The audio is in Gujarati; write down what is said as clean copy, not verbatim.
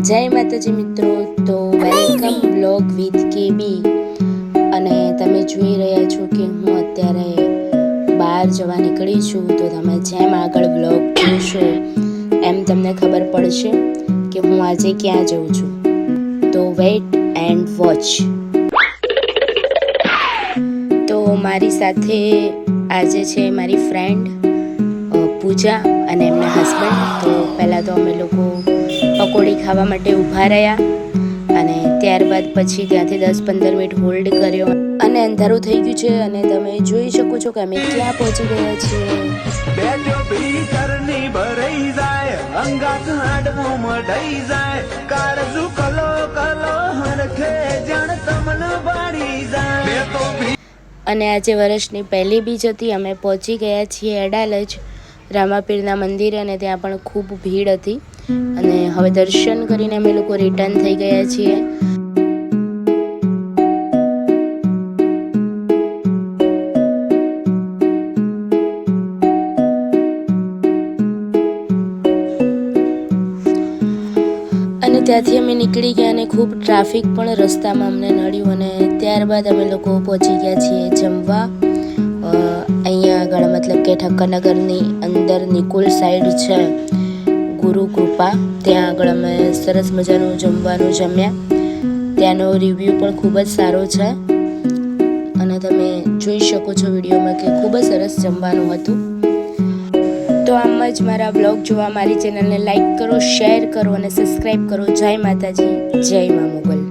જય માતાજી મિત્રો, તો વેલકમ બ્લોગ વિથ કેબી. અને તમે જોઈ રહ્યા છો કે હું અત્યારે બહાર જવા નીકળી છું. તો તમે જેમ આગળ બ્લોગ જોશો એમ તમને ખબર પડશે કે હું આજે ક્યાં જઉં છું. તો વેઇટ એન્ડ વોચ. તો મારી સાથે આજે છે મારી ફ્રેન્ડ પૂજા અને એમના હસબન્ડ. તો પહેલાં તો અમે લોકો પકોડી ખાવા માટે ઊભા રહ્યા અને ત્યારબાદ પછી ત્યાંથી 10-15 મિનિટ હોલ્ડ કર્યો અને અંધારું થઈ ગયું છે અને તમે જોઈ શકો છો કે અમે ક્યાં પહોંચી ગયા છીએ. અને આજે વર્ષની પહેલી બીજ હતી. અમે પહોંચી ગયા છીએ એડાલજ રામાપીરના મંદિરે અને ત્યાં પણ ખૂબ ભીડ હતી અને હવે દર્શન કરીને અમે લોકો રિટર્ન થઈ ગયા છીએ. અને ત્યાંથી અમે નીકળી ગયા અને ખૂબ ટ્રાફિક પણ રસ્તામાં અમને નડ્યું અને ત્યારબાદ અમે લોકો પહોંચી ગયા છીએ જમવા. અહીંયા આગળ મતલબ કે ઠક્કરનગરની અંદર નિકુલ સાઈડ છે ગુરુ કૃપા, ત્યાં આગળ અમે સરસ મજાનું જમવાનું જમ્યા. ત્યાંનો રિવ્યૂ પણ ખૂબ જ સારો છે અને તમે જોઈ શકો છો વિડીયોમાં કે ખૂબ જ સરસ જમવાનું હતું. તો આમ જ મારા બ્લોગ જોવા મારી ચેનલને લાઈક કરો, શેર કરો અને સબસ્ક્રાઈબ કરો. જય માતાજી, જય મા મોગલ.